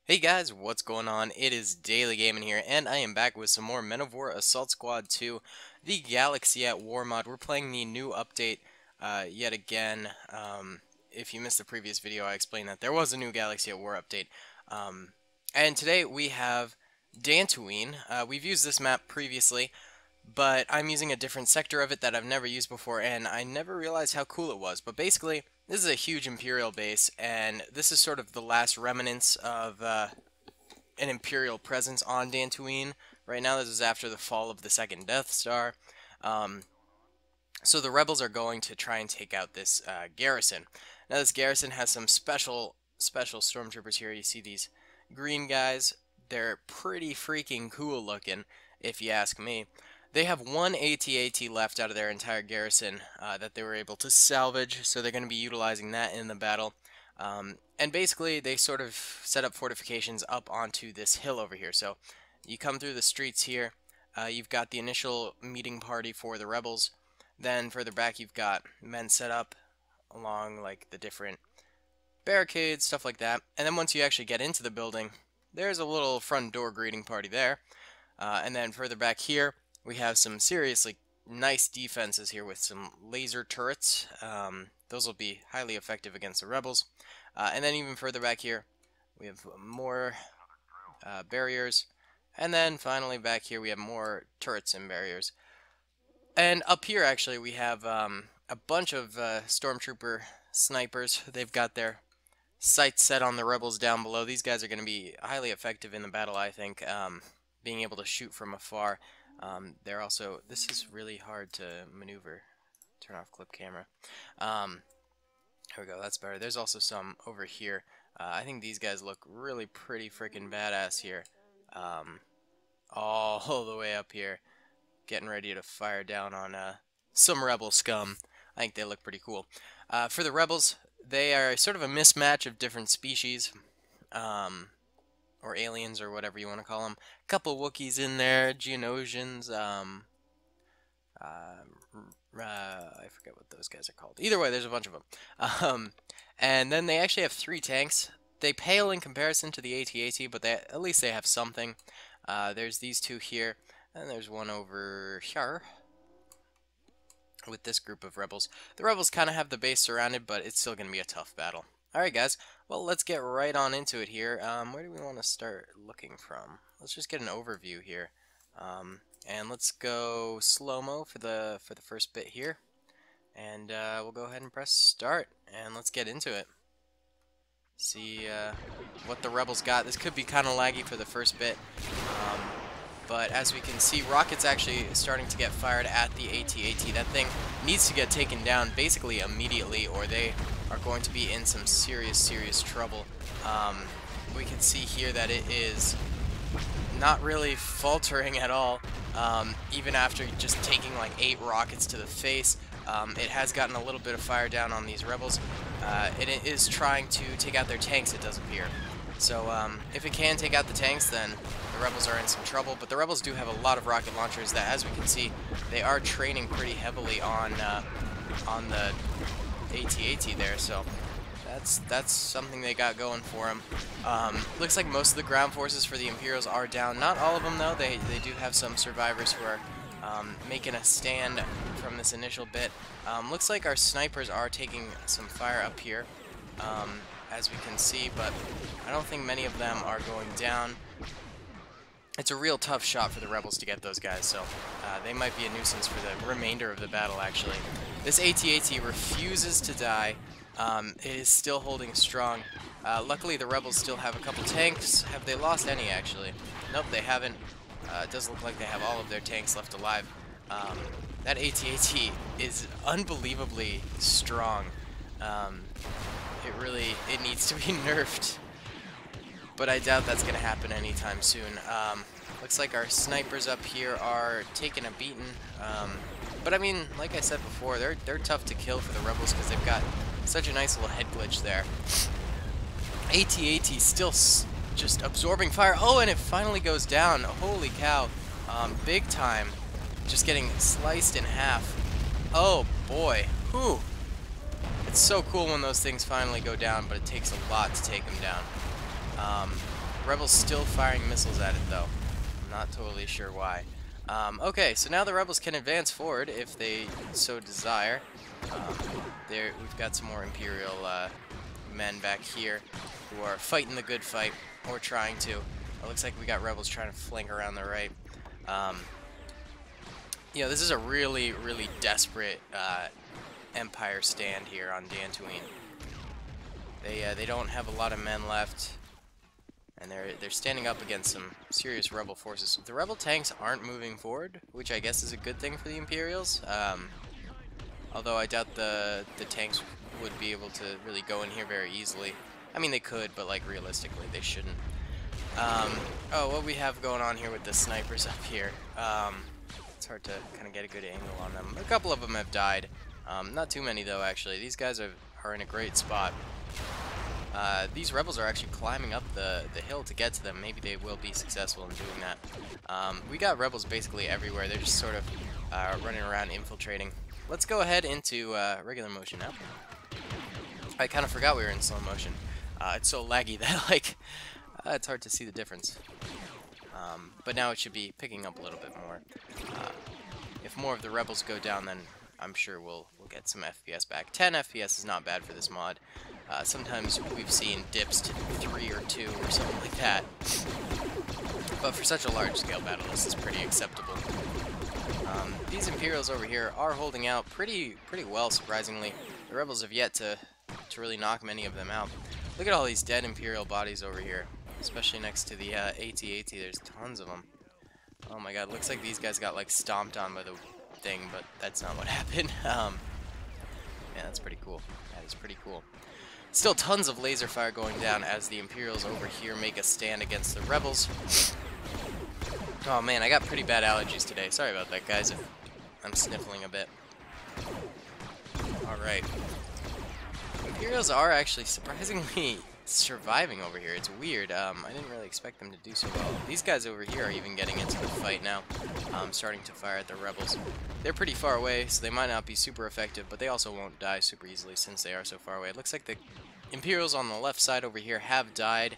Hey guys, what's going on? It is DaleyGaming here, and I am back with some more Men of War Assault Squad 2, the Galaxy at War mod. We're playing the new update yet again. If you missed the previous video, I explained that there was a new Galaxy at War update. And today we have Dantooine. We've used this map previously, but I'm using a different sector of it that I've never used before, and I never realized how cool it was. But basically, this is a huge Imperial base, and this is sort of the last remnants of an Imperial presence on Dantooine. Right now, this is after the fall of the second Death Star. So the rebels are going to try and take out this garrison. Now, this garrison has some special stormtroopers here. You see these green guys. They're pretty freaking cool looking, if you ask me. They have one AT-AT left out of their entire garrison that they were able to salvage, so they're going to be utilizing that in the battle. And basically, they sort of set up fortifications up onto this hill over here. So you come through the streets here, you've got the initial meeting party for the rebels. Then further back, you've got men set up along like the different barricades, stuff like that. And then once you actually get into the building, there's a little front door greeting party there. And then further back here, we have some seriously nice defenses here with some laser turrets. Those will be highly effective against the rebels. And then even further back here, we have more barriers. And then finally back here, we have more turrets and barriers. And up here, actually, we have a bunch of stormtrooper snipers. They've got their sights set on the rebels down below. These guys are going to be highly effective in the battle, I think, being able to shoot from afar. They're also, this is really hard to maneuver. Turn off clip camera. Here we go, that's better. There's also some over here. I think these guys look really pretty freaking badass here. All the way up here, getting ready to fire down on some rebel scum. I think they look pretty cool. For the rebels, they are sort of a mismatch of different species. Or aliens, or whatever you want to call them. A couple Wookiees in there, Geonosians, I forget what those guys are called. Either way, there's a bunch of them. And then they actually have 3 tanks. They pale in comparison to the AT-AT, but at least they have something. There's these 2 here, and there's one over here with this group of rebels. The rebels kind of have the base surrounded, but it's still going to be a tough battle. Alright guys, well let's get right on into it here. Where do we want to start looking from? Let's just get an overview here. And let's go slow-mo for the first bit here. And we'll go ahead and press start, and let's get into it. See what the rebels got. This could be kind of laggy for the first bit. But as we can see, rockets actually starting to get fired at the AT-AT. That thing needs to get taken down basically immediately, or they are going to be in some serious trouble. We can see here that it is not really faltering at all, even after just taking like 8 rockets to the face. It has gotten a little bit of fire down on these rebels. It is trying to take out their tanks, it does appear. So if it can take out the tanks, then the rebels are in some trouble. But the rebels do have a lot of rocket launchers that, as we can see, they are training pretty heavily on the AT-AT there. So that's something they got going for them. Looks like most of the ground forces for the Imperials are down. Not all of them, though. They do have some survivors who are making a stand from this initial bit. Looks like our snipers are taking some fire up here, as we can see, but I don't think many of them are going down. It's a real tough shot for the rebels to get those guys, so they might be a nuisance for the remainder of the battle, actually. This AT-AT refuses to die. It is still holding strong. Luckily, the rebels still have a couple tanks. Have they lost any, actually? Nope, they haven't. It does look like they have all of their tanks left alive. That AT-AT is unbelievably strong. It needs to be nerfed, but I doubt that's going to happen anytime soon. Looks like our snipers up here are taking a beating, but I mean, like I said before, they're tough to kill for the rebels because they've got such a nice little head glitch there. AT-AT still just absorbing fire. Oh, and it finally goes down. Holy cow, big time. Just getting sliced in half. Oh boy, whew. It's so cool when those things finally go down, but it takes a lot to take them down. Rebels still firing missiles at it, though. I'm not totally sure why. Okay, so now the Rebels can advance forward if they so desire. We've got some more Imperial men back here who are fighting the good fight, or trying to. It looks like we got Rebels trying to flank around the right. You know, this is a really, really desperate Empire stand here on Dantooine. They don't have a lot of men left, and they're standing up against some serious Rebel forces. The Rebel tanks aren't moving forward, which I guess is a good thing for the Imperials. Although I doubt the tanks would be able to really go in here very easily. I mean, they could, but like realistically, they shouldn't. Oh, what we have going on here with the snipers up here. It's hard to kind of get a good angle on them. A couple of them have died. Not too many though, actually. These guys are in a great spot. These Rebels are actually climbing up the hill to get to them. Maybe they will be successful in doing that. We got Rebels basically everywhere. They're just sort of running around infiltrating. Let's go ahead into regular motion now. I kind of forgot we were in slow motion. It's so laggy that like it's hard to see the difference. But now it should be picking up a little bit more. If more of the Rebels go down, then I'm sure we'll get some FPS back. 10 FPS is not bad for this mod. Sometimes we've seen dips to 3 or 2 or something like that. But for such a large-scale battle, this is pretty acceptable. These Imperials over here are holding out pretty well, surprisingly. The Rebels have yet to really knock many of them out. Look at all these dead Imperial bodies over here, especially next to the AT-AT. There's tons of them. Oh my god, looks like these guys got like stomped on by the thing, but that's not what happened. Yeah, that's pretty cool. That is pretty cool. Still tons of laser fire going down as the Imperials over here make a stand against the Rebels. Oh man, I got pretty bad allergies today. Sorry about that, guys, if I'm sniffling a bit. Alright. Imperials are actually surprisingly surviving over here. It's weird. I didn't really expect them to do so well. These guys over here are even getting into the fight now, starting to fire at the Rebels. They're pretty far away, so they might not be super effective, but they also won't die super easily since they are so far away. It looks like the Imperials on the left side over here have died,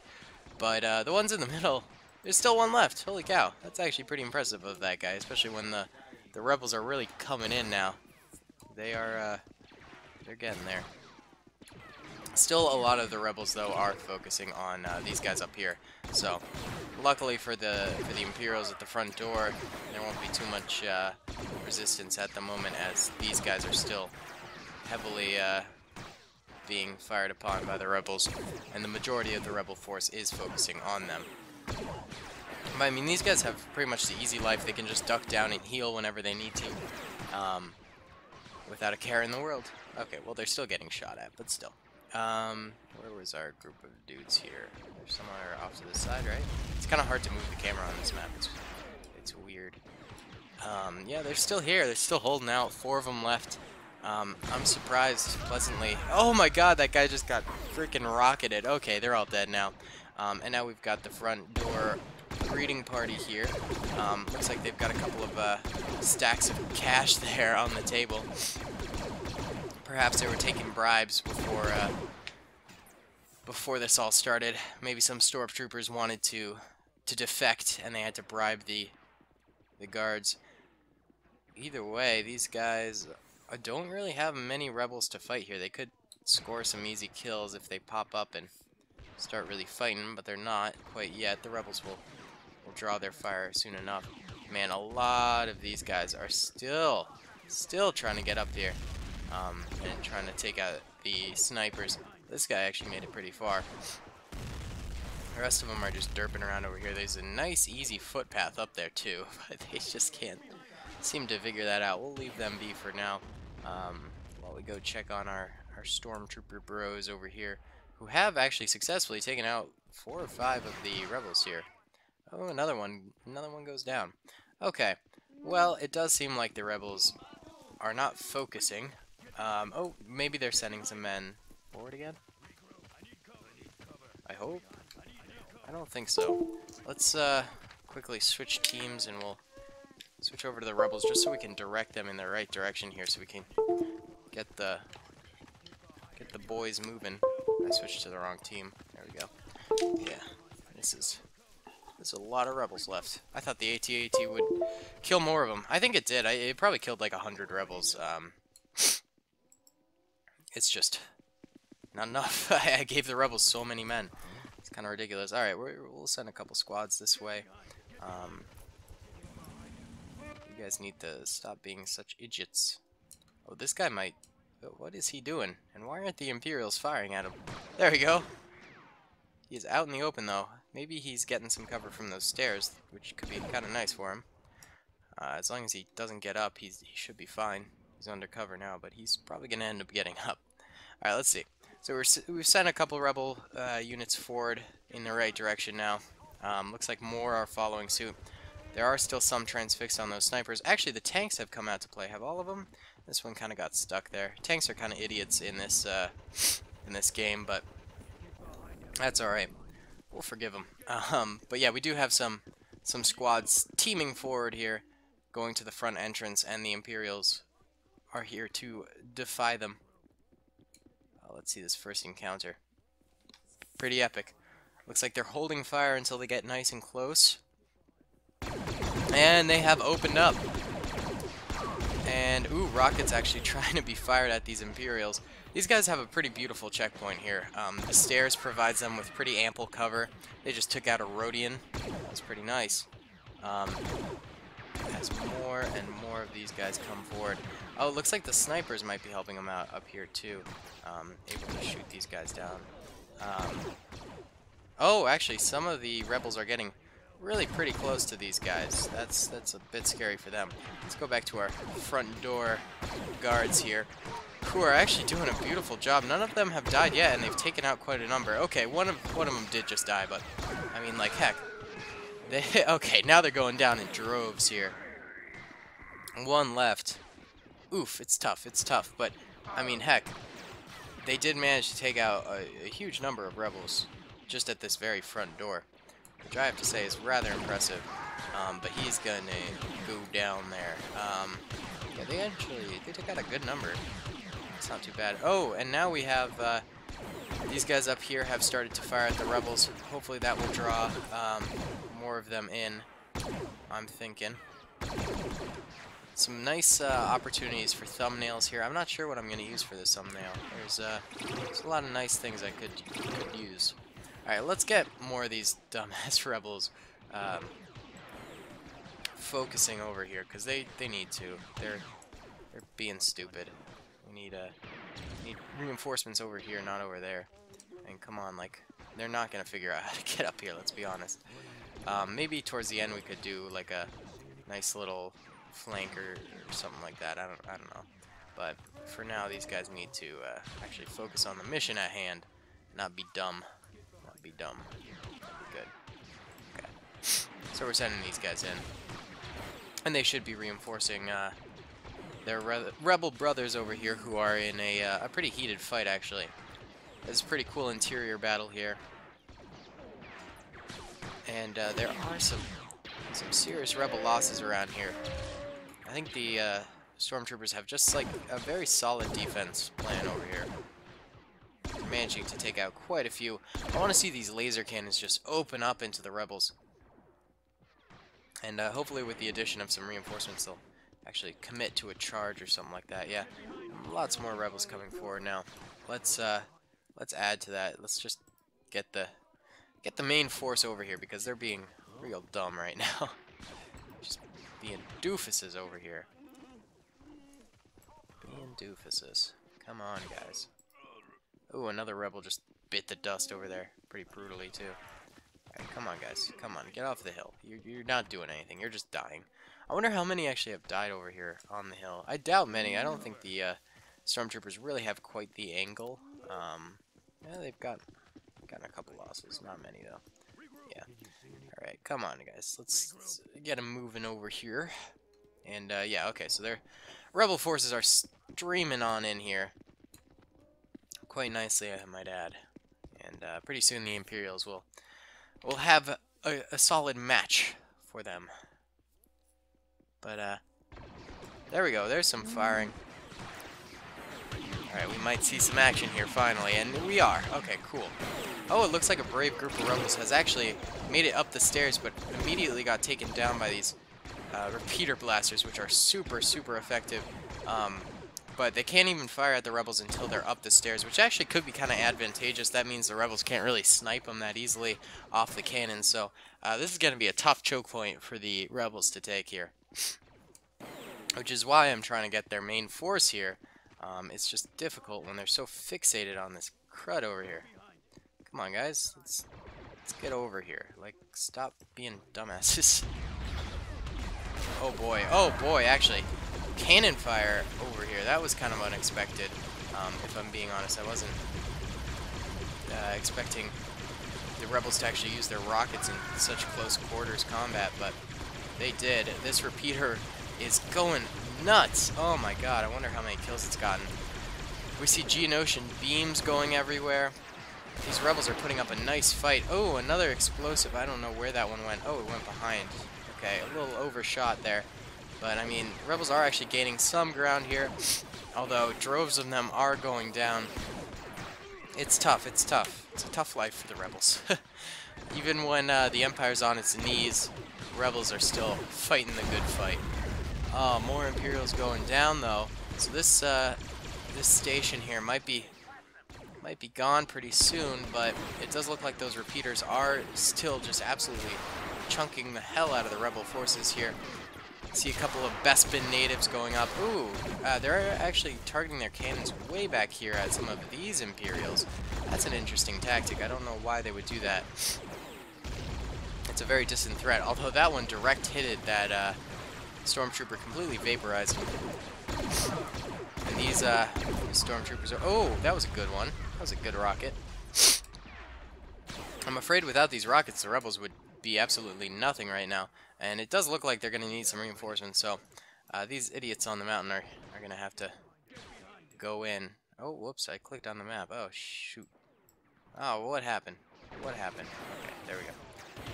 but the ones in the middle, there's still one left. Holy cow. That's actually pretty impressive of that guy, especially when the Rebels are really coming in now. They're getting there. Still, a lot of the Rebels, though, are focusing on these guys up here. So, luckily for the Imperials at the front door, there won't be too much resistance at the moment, as these guys are still heavily being fired upon by the Rebels, and the majority of the Rebel force is focusing on them. But, I mean, these guys have pretty much the easy life. They can just duck down and heal whenever they need to, without a care in the world. Okay, well, they're still getting shot at, but still. Where was our group of dudes here? They're somewhere off to the side, right? It's kind of hard to move the camera on this map. It's weird. Yeah, they're still here. They're still holding out. 4 of them left. I'm surprised pleasantly. Oh my god, that guy just got freaking rocketed. Okay, they're all dead now. And now we've got the front door greeting party here. Looks like they've got a couple of stacks of cash there on the table. Perhaps they were taking bribes before this all started. Maybe some stormtroopers wanted to defect, and they had to bribe the guards. Either way, these guys don't really have many Rebels to fight here. They could score some easy kills if they pop up and start really fighting, but they're not quite yet. The Rebels will draw their fire soon enough. Man, a lot of these guys are still trying to get up here. And trying to take out the snipers. This guy actually made it pretty far. The rest of them are just derping around over here. There's a nice, easy footpath up there, too, but they just can't seem to figure that out. We'll leave them be for now, while we go check on our stormtrooper bros over here, who have actually successfully taken out 4 or 5 of the Rebels here. Oh, another one goes down. Okay, well, it does seem like the Rebels are not focusing. Oh, maybe they're sending some men forward again? I hope. I don't think so. Let's quickly switch teams, and we'll switch over to the Rebels just so we can direct them in the right direction here, so we can get the boys moving. I switched to the wrong team. There we go. Yeah, this is There's a lot of rebels left. I thought the AT-AT would kill more of them. I think it did. It probably killed like 100 rebels. It's just not enough. I gave the rebels so many men. It's kind of ridiculous. Alright, we'll send a couple squads this way. You guys need to stop being such idiots. Oh, this guy might... What is he doing? And why aren't the Imperials firing at him? There we go. He's out in the open, though. Maybe he's getting some cover from those stairs, which could be kind of nice for him. As long as he doesn't get up, he should be fine. He's undercover now, but he's probably going to end up getting up. Alright, let's see. So we've sent a couple rebel units forward in the right direction now. Looks like more are following suit. There are still some transfixed on those snipers. Actually, the tanks have come out to play. Have all of them? This one kind of got stuck there. Tanks are kind of idiots in this game, but that's all right. We'll forgive them. But yeah, we do have some squads teaming forward here, going to the front entrance, and the Imperials are here to defy them. Let's see this first encounter. Pretty epic. Looks like they're holding fire until they get nice and close. And they have opened up. And, ooh, rockets actually trying to be fired at these Imperials. These guys have a pretty beautiful checkpoint here. The stairs provides them with pretty ample cover. They just took out a Rhodian. That's pretty nice. As more and more of these guys come forward. Oh, it looks like the snipers might be helping them out up here too. Able to shoot these guys down. Oh, actually, some of the rebels are getting really pretty close to these guys. That's a bit scary for them. Let's go back to our front door guards here, who are actually doing a beautiful job. None of them have died yet, and they've taken out quite a number. Okay, one of them did just die, but I mean, like, heck. Okay, now they're going down in droves here. One left. Oof, it's tough, but I mean, heck, they did manage to take out a huge number of rebels just at this very front door, which I have to say is rather impressive. But he's gonna go down there. Yeah, they took out a good number. It's not too bad. Oh, and now we have these guys up here have started to fire at the rebels. Hopefully that will draw more of them in, I'm thinking. Some nice opportunities for thumbnails here. I'm not sure what I'm going to use for this thumbnail. There's a lot of nice things I could use. Alright, let's get more of these dumbass rebels focusing over here, because they need to. They're being stupid. We need reinforcements over here, not over there. And come on, like, they're not going to figure out how to get up here, let's be honest. Maybe towards the end we could do like a nice little flank or something like that. I don't know. But for now, these guys need to actually focus on the mission at hand, not be dumb. Not be dumb. Good. Okay. So we're sending these guys in, and they should be reinforcing their rebel brothers over here, who are in a pretty heated fight actually. There's a pretty cool interior battle here. And there are some serious rebel losses around here. I think the stormtroopers have just like a very solid defense plan over here. They're managing to take out quite a few. I want to see these laser cannons just open up into the rebels. And hopefully with the addition of some reinforcements, they'll actually commit to a charge or something like that. Yeah, lots more rebels coming forward now. Let's add to that. Let's just get the main force over here, because they're being real dumb right now. Just being doofuses over here. Being doofuses. Come on, guys. Ooh, another rebel just bit the dust over there. Pretty brutally, too. Alright, come on, guys. Come on, get off the hill. You're not doing anything. You're just dying. I wonder how many actually have died over here on the hill. I doubt many. I don't think the stormtroopers really have quite the angle. Yeah, they've gotten a couple losses. Not many, though. Yeah. Alright, come on, guys. Let's get them moving over here. And, yeah, okay, so their rebel forces are streaming on in here. Quite nicely, I might add. And, pretty soon the Imperials will have a solid match for them. But, there we go. There's some firing. Alright, we might see some action here finally, and we are. Okay, cool. Oh, it looks like a brave group of rebels has actually made it up the stairs, but immediately got taken down by these repeater blasters, which are super, super effective. But they can't even fire at the rebels until they're up the stairs, which actually could be kind of advantageous. That means the rebels can't really snipe them that easily off the cannon. So this is going to be a tough choke point for the rebels to take here, which is why I'm trying to get their main force here. It's just difficult when they're so fixated on this crud over here. Come on, guys. Let's get over here. Like, stop being dumbasses. Oh boy, actually. Cannon fire over here. That was kind of unexpected, if I'm being honest. I wasn't expecting the rebels to actually use their rockets in such close quarters combat, but they did. This repeater is going nuts. Oh my god, I wonder how many kills it's gotten. We see Geonosian beams going everywhere. These rebels are putting up a nice fight. Oh, another explosive. I don't know where that one went. Oh, it went behind. Okay, a little overshot there. But, I mean, rebels are actually gaining some ground here, although droves of them are going down. It's tough, it's tough. It's a tough life for the rebels. Even when the Empire's on its knees, rebels are still fighting the good fight. Oh, more Imperials going down, though. So this this station here might be gone pretty soon, but it does look like those repeaters are still just absolutely chunking the hell out of the rebel forces here. See a couple of Bespin natives going up. Ooh, they're actually targeting their cannons way back here at some of these Imperials. That's an interesting tactic. I don't know why they would do that. It's a very distant threat, although that one direct hitted that Stormtrooper, completely vaporized him. And these Stormtroopers are... Oh, that was a good one. That was a good rocket. I'm afraid without these rockets, the rebels would be absolutely nothing right now. And it does look like they're going to need some reinforcements, so these idiots on the mountain are going to have to go in. Oh, whoops, I clicked on the map. Oh, shoot. Oh, what happened? What happened? Okay, there we go.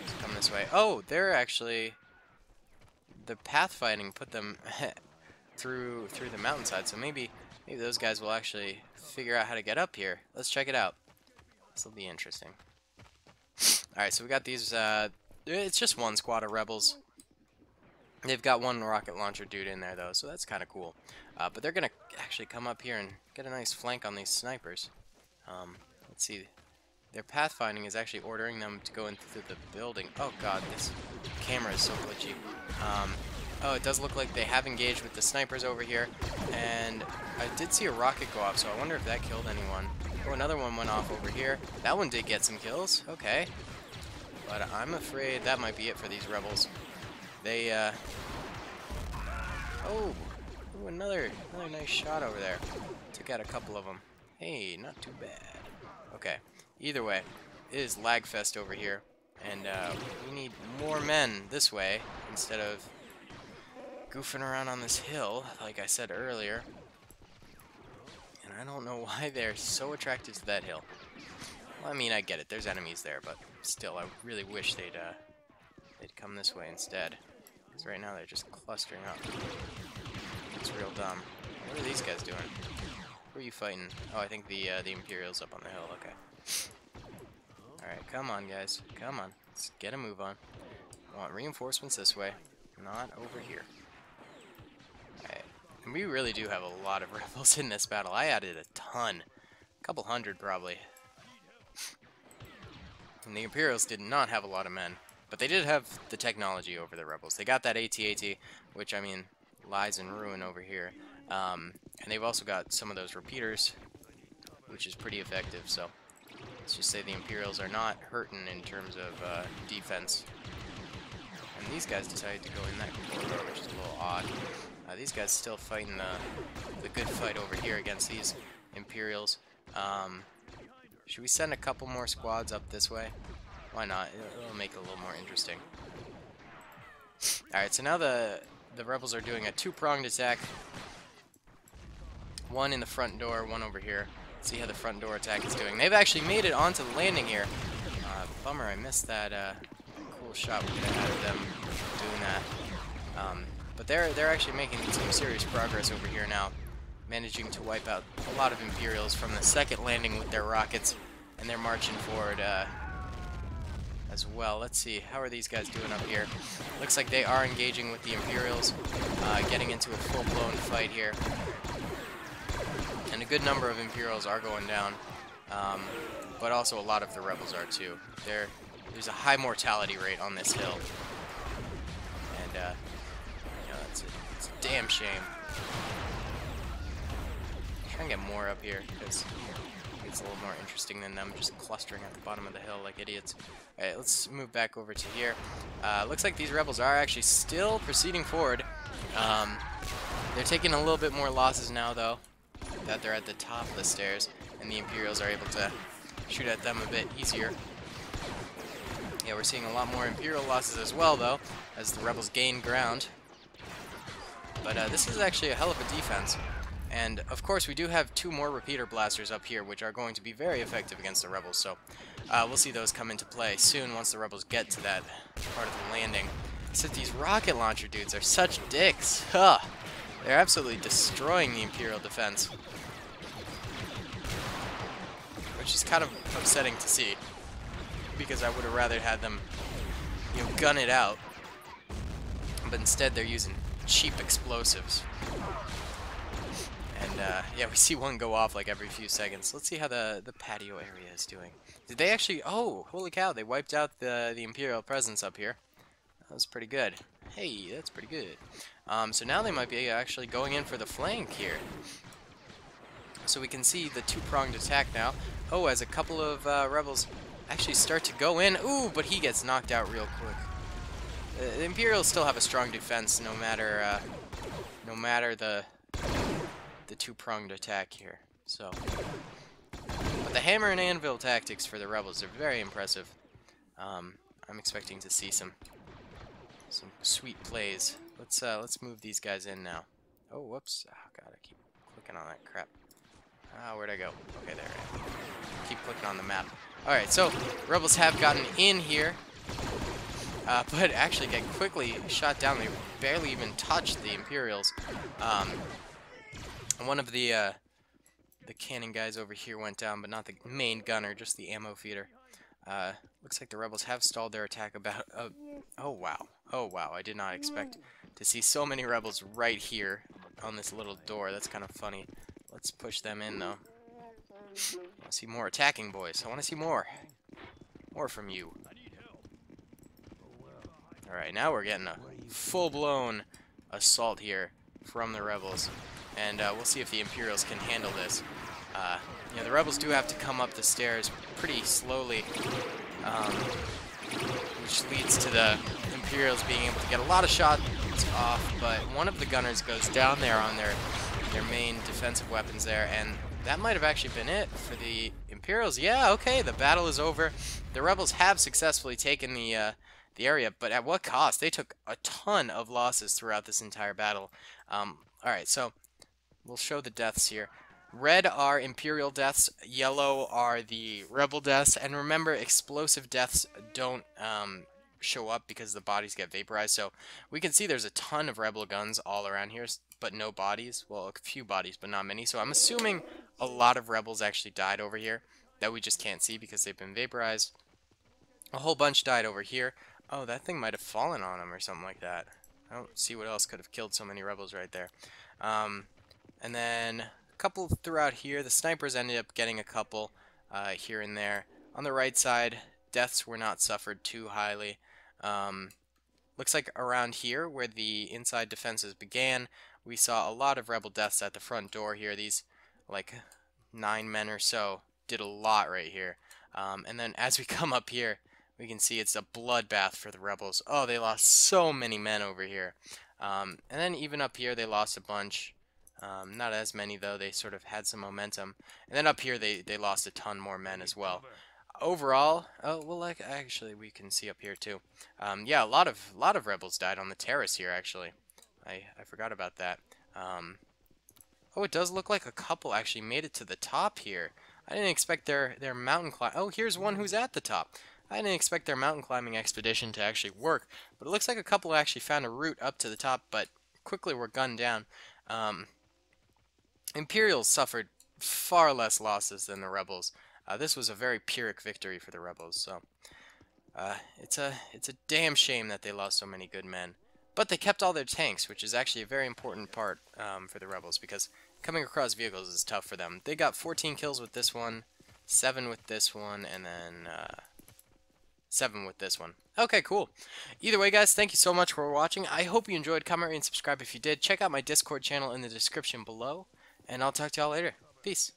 Let's come this way. Oh, they're actually... The pathfinding put them through the mountainside, so maybe those guys will actually figure out how to get up here. Let's check it out. This will be interesting. Alright, so we got these... it's just one squad of rebels. They've got one rocket launcher dude in there, though, so that's kind of cool. But they're going to actually come up here and get a nice flank on these snipers. Let's see. Their pathfinding is actually ordering them to go into the building. Oh god, this camera is so glitchy. Oh, it does look like they have engaged with the snipers over here. And I did see a rocket go off, so I wonder if that killed anyone. Oh, another one went off over here. That one did get some kills. Okay. But I'm afraid that might be it for these rebels. They, Oh, ooh, another nice shot over there. Took out a couple of them. Hey, not too bad. Okay. Either way, it is lagfest over here. And, we need more men this way instead of goofing around on this hill, like I said earlier. And I don't know why they're so attracted to that hill. Well, I mean, I get it. There's enemies there, but still, I really wish they'd come this way instead. Because right now they're just clustering up. It's real dumb. What are these guys doing? Who are you fighting? Oh, I think the Imperials up on the hill. Okay. Alright, come on, guys. Come on. Let's get a move on. I want reinforcements this way, not over here. Alright. And we really do have a lot of rebels in this battle. I added a ton. A couple hundred, probably. And the Imperials did not have a lot of men. But they did have the technology over the rebels. They got that AT-AT, which, I mean, lies in ruin over here. And they've also got some of those repeaters, which is pretty effective, so... Let's just say the Imperials are not hurting in terms of defense. And these guys decided to go in that corridor, which is a little odd. These guys still fighting the good fight over here against these Imperials. Should we send a couple more squads up this way? Why not? It'll make it a little more interesting. Alright, so now the rebels are doing a two-pronged attack. One in the front door, one over here. See how the front door attack is doing. They've actually made it onto the landing here. Bummer, I missed that cool shot we could have had of them doing that. But they're actually making some serious progress over here now. managing to wipe out a lot of Imperials from the second landing with their rockets, and they're marching forward as well. Let's see, how are these guys doing up here? Looks like they are engaging with the Imperials, getting into a full-blown fight here. And a good number of Imperials are going down, but also a lot of the rebels are too. There's a high mortality rate on this hill, and you know, it's a damn shame. Try and get more up here because it's a little more interesting than them just clustering at the bottom of the hill like idiots. Alright, let's move back over to here. Looks like these rebels are actually still proceeding forward. They're taking a little bit more losses now, though, that they're at the top of the stairs, and the Imperials are able to shoot at them a bit easier. Yeah, we're seeing a lot more Imperial losses as well, though, as the rebels gain ground. But this is actually a hell of a defense. And, of course, we do have 2 more repeater blasters up here, which are going to be very effective against the rebels. So we'll see those come into play soon once the rebels get to that part of the landing. Except these rocket launcher dudes are such dicks. Huh. They're absolutely destroying the Imperial defense, which is kind of upsetting to see, because I would have rather had them, you know, gun it out. But instead they're using cheap explosives. And yeah, we see one go off like every few seconds. Let's see how the patio area is doing. Did they actually... Oh, holy cow, they wiped out the Imperial presence up here. That was pretty good. Hey, that's pretty good. So now they might be actually going in for the flank here. So we can see the 2-pronged attack now. Oh, as a couple of rebels actually start to go in. Ooh, but he gets knocked out real quick. The Imperials still have a strong defense, no matter the 2-pronged attack here. So, but the hammer and anvil tactics for the rebels are very impressive. I'm expecting to see some sweet plays. Let's move these guys in now. Oh, whoops! Oh god, I keep clicking on that crap. Ah, where'd I go? Okay, there I am. Keep clicking on the map. Alright, so rebels have gotten in here, but actually get quickly shot down. They barely even touched the Imperials. One of the cannon guys over here went down, but not the main gunner, just the ammo feeder. Looks like the rebels have stalled their attack about... oh, wow. Oh, wow. I did not expect to see so many rebels right here on this little door. That's kind of funny. Let's push them in, though. I want to see more attacking, boys. I want to see more. More from you. Alright, now we're getting a full-blown assault here from the rebels. And we'll see if the Imperials can handle this. You know, the rebels do have to come up the stairs pretty slowly, which leads to the Imperials being able to get a lot of shots off, but one of the gunners goes down there on their main defensive weapons there, and that might have actually been it for the Imperials. Yeah, okay, the battle is over. The rebels have successfully taken the area, but at what cost? They took a ton of losses throughout this entire battle. Alright, so we'll show the deaths here. Red are Imperial deaths, yellow are the rebel deaths, and remember, explosive deaths don't show up because the bodies get vaporized. So we can see there's a ton of rebel guns all around here, but no bodies. Well, a few bodies, but not many. So I'm assuming a lot of rebels actually died over here that we just can't see because they've been vaporized. A whole bunch died over here. Oh, that thing might have fallen on them or something like that. I don't see what else could have killed so many rebels right there. And then a couple throughout here. The snipers ended up getting a couple here and there. On the right side, deaths were not suffered too highly. Looks like around here, where the inside defenses began, we saw a lot of rebel deaths at the front door here. These, like, 9 men or so did a lot right here. And then as we come up here, we can see it's a bloodbath for the rebels. Oh, they lost so many men over here. And then even up here, they lost a bunch. Not as many, though. They sort of had some momentum. And then up here, they lost a ton more men as well. Overall, oh, well, like, actually, we can see up here, too. Yeah, a lot of rebels died on the terrace here, actually. I forgot about that. Oh, it does look like a couple actually made it to the top here. I didn't expect their mountain climb. Oh, here's one who's at the top. I didn't expect their mountain climbing expedition to actually work, but it looks like a couple actually found a route up to the top, but quickly were gunned down. Imperials suffered far less losses than the rebels. This was a very Pyrrhic victory for the rebels, so it's a damn shame that they lost so many good men. But they kept all their tanks, which is actually a very important part for the rebels, because coming across vehicles is tough for them. They got 14 kills with this one, 7 with this one, and then 7 with this one. Okay, cool. Either way, guys, thank you so much for watching. I hope you enjoyed. Comment, rate, and subscribe if you did. Check out my Discord channel in the description below, and I'll talk to y'all later. Peace.